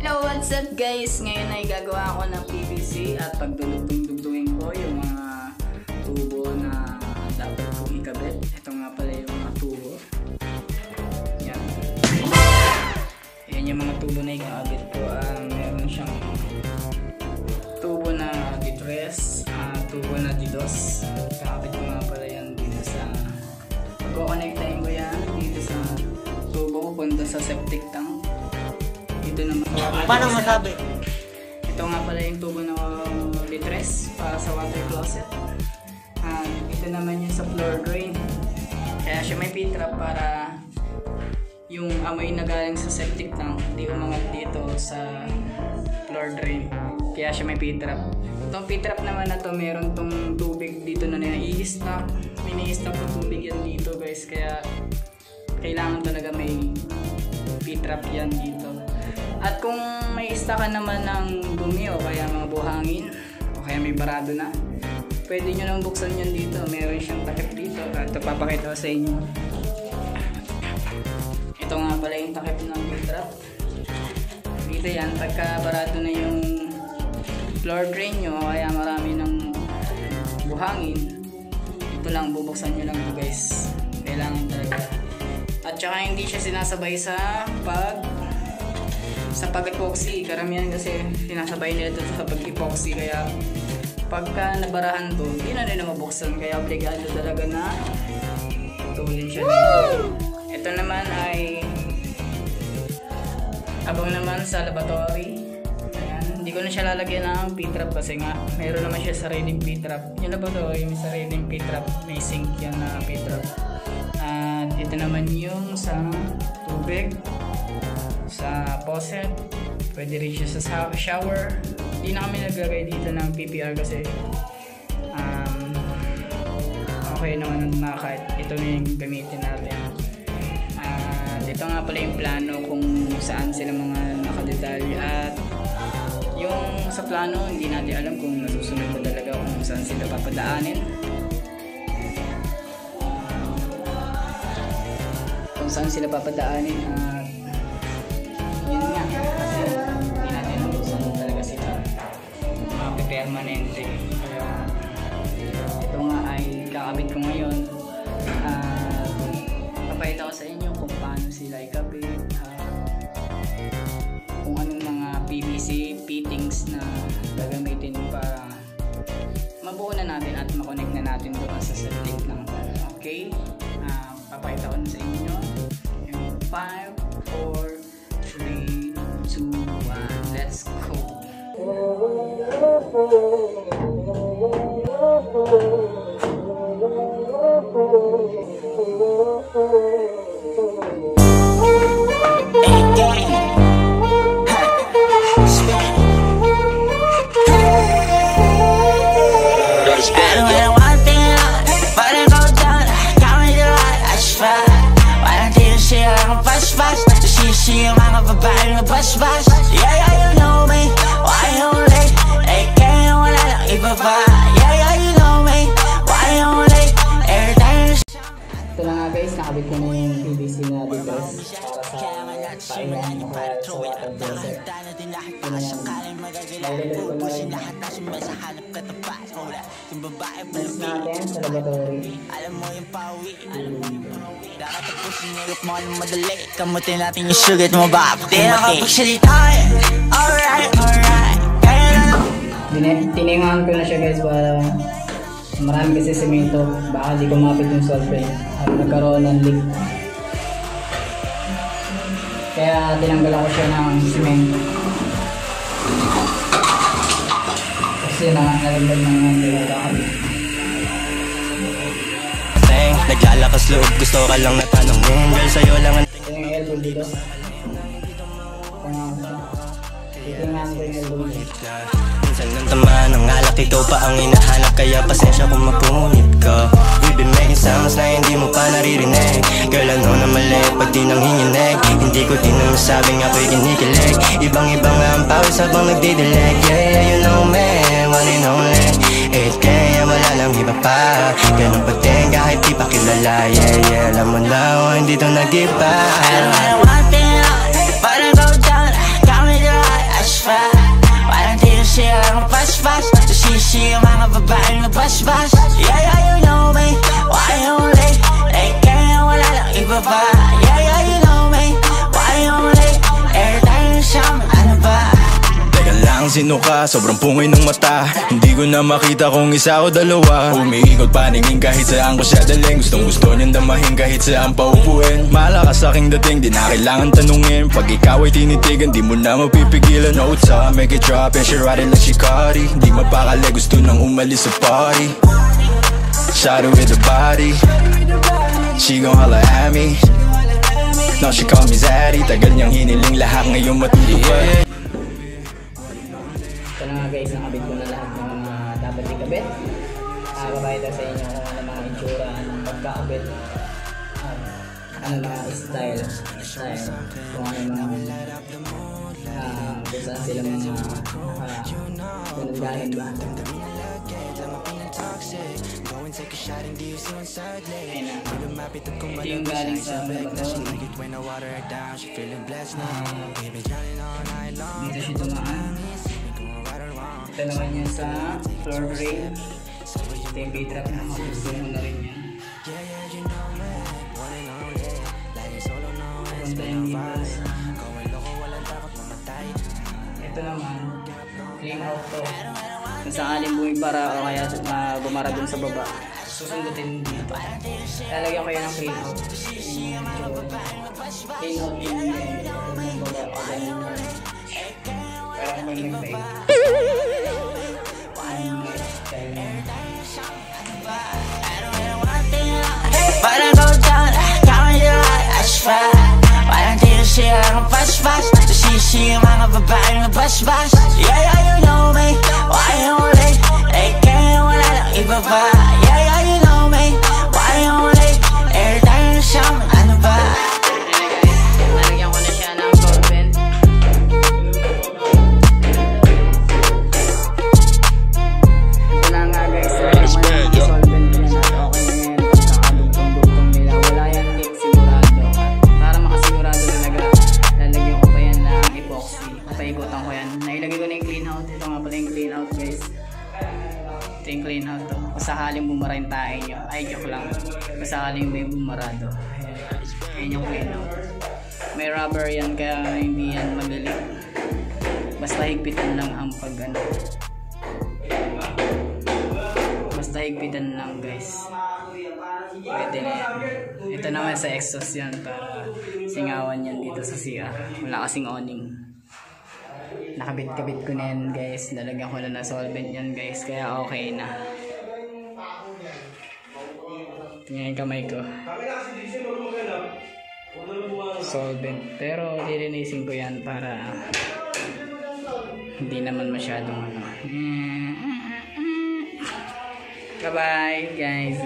Hello, what's up guys? Ngayon ay gagawa ako ng PVC at pagdudugtong-dugtungin ko yung mga tubo na dapat kong ikabit. Ito nga pala yung mga tubo. Yan. Yan yung mga tubo na ikabit ko. Meron siyang tubo na D3, tubo na D2. Ikabit ko nga pala yan dito sa... Pagko-connectahin ko yan dito sa tubo ko punta sa septic tank. Ito naman. Paano masabi? Ito nga pala yung tubo ng D3 para sa water closet. Ito naman yung sa floor drain. Kaya siya may P-trap para yung amoy na galing sa septic tank hindi umangat dito sa floor drain. Kaya siya may P-trap. Itong P-trap naman na to, meron tong tubig dito na i-stock. May i-stock na tubig yan dito guys. Kaya kailangan talaga may P-trap yan dito. At kung may stock ka naman ng dumi o kaya mga buhangin o kaya may barado na, pwede nyo nang buksan yan dito. Meron siyang takip dito at papakita ko sa inyo. Ito nga pala yung takip ng P-trap. Dito yan, pagka barado na yung floor drain nyo o kaya marami ng buhangin, ito lang, bubuksan nyo lang ito guys. Kailangan talaga. At saka hindi siya sinasabay sa pag-epoxy. Karamihan kasi sinasabay nila ito sa pag-epoxy. Kaya pagka nabarahan to, hindi na rin mabuksan. Kaya obligado talaga na tulin siya dito. Ito naman ay abang naman sa laboratory. Ayan. Hindi ko na siya lalagyan ng P-trap kasi nga mayroon naman siya sariling P-trap. Yung laboratory may sariling P-trap. May sink yan na P-trap. At ito naman yung sa tubig, sa faucet, pwede rin siya sa shower. Hindi na kami naglagay dito ng PPR kasi okay naman na kahit ito na yung gamitin natin. Dito nga pala yung plano kung saan sila mga nakadetalye at yung sa plano hindi natin alam kung nasusunod na talaga kung saan sila papadaanin. Kung saan sila papadaanin at yun nga kasi hindi natin nalusan talaga sila permanente. Kaya ito nga ay kakabit ko ngayon. Papakita ko sa inyo kung paano sila ikabit, kung anong mga PVC fittings na gagamitin para mabuo na natin at makonect na natin doon sa septic ng okay. Papakita ko na sa inyo yung 5, 4, 3, 2, 1, let's go! See you mga babae na bas-bas. Yeah, you know me. Why only? Kaya wala lang iba pa. Yeah, you know me. Why only? Every time. Ito na nga guys, nakabit ko na yung PVC na D3 para sa painan o kaya sa water closet. Ito na yan. Nalilip ko na rin. Next natin sa laboratory. Alam mo yung pawi. Nakatapusin niyo yung mo ng madali. Kamutin natin yung sugat mo ba? Di nakapagsalita. Alright. Kaya na lang. Tiningahan ko na siya guys para marami kasi semento. Baka di kumapit yung solvent at nagkaroon ng leak. Kaya tinanggal ako siya ng semento. Kasi nalaglag na nga nilakakabit. Naglalakas loob, gusto ka lang natanongin. Girl, sa'yo lang ang ito yung elbow dito. Titingahan ko yung elbow dito. minsan ng tama ng alak, ikaw pa ang hinahanap. Kaya pasensya kung mapunit ka. We've been making sounds na hindi mo pa naririnig. Girl, ano na mali pag di nang hinginig. Hindi ko din na nasabing ako'y kinikilig. Ibang-iba nga ang pawis habang nagdidilig. Yeah, you know me, one and only. Kaya wala lang iba pa. Ganun pa din kahit di pa kilala. Yeah, alam mo na ako hindi to nag-iba. I don't wanna one thing, but I go down. Got me the right. bash-bash. Yeah, you know me. Why you late? Kaya wala lang iba pa. Yeah, you know me. Why you late? Airtime siyang ano ba? Teka lang, sino ka? Sobrang pungay ng mata. Hindi ko na makita kung isa o dalawa. Umiikot paningin kahit saan ko siya daling. Gustong gusto niyang damahin kahit saan paupuin. Malakas aking dating, di na kailangan tanungin. Pag ikaw ay tinitigan, di mo na mapipigilan. Notes up, make it drop and she ride it like she Cardi. Di mapakali, gusto nang umalis sa party. Shot her with the body. She gon' holla at me. Now she call me Zaddy. Tagal niyang hiniling, lahat ngayon matutupad. Ito na nga guys, nakabit ko na lahat ng mga dapat ikabit. Papakita sa inyo kung ano mga itsura ng pagkakabit. Ano mga style. Kung ano mga kung saan sila mga ganun ba. Ayun na. Ito yung galing sa dito siya dumaan. Ito naman yan sa floor drain. Ito yung B-trap na gusto mo na rin yan. Punta yung dito sa ito naman clean out to kung sakaling bumibara o kaya bumara dun sa baba, susundutin dito. Lalagyan ko yan ng clean out. Clean out din yung baba o ganyan yun. Parang may nagtaig. Parang go down, count your light, I try. Parang tiro siya ang bash-bash. Sisi yung mga babaeng na bash-bash. Yeah, you know me. Why you late? Kaya wala lang iba pa. Yeah, you know me. Why you late? Airtime siyang ano ba? Nalagyan ko na siya ng solvent. Ito na nga guys, nalagyan ko na ng solvent yan at okay na yan. Pagkakadugtong-dugtong nila, wala yan leak sigurado. Para makasigurado talaga, lalagyan ko pa yan ng epoxy. Papaikutan ko yan. Nailagay ko na yung clean out. Ito nga pala yung clean out guys. Ito yung clean out to. Kung sakaling bumara yung tae nyo. Ay, joke lang. Kung sakaling may bumarado. Ayan yung clean out. May rubber yan kaya hindi yan magaling. Basta higpitan lang ang pag-ano. Basta higpitan lang guys. Pwede na yan. Ito naman sa exhaust yan para singawan yan dito sa CR. Wala kasing awning. Nakabit-kabit ko na yan guys. Nalagyan ko na solvent yan guys. Kaya okay na. Tingnan yung kamay ko. Solvent. Pero lilinisin ko yan para hindi naman masyadong ano. Bye bye guys.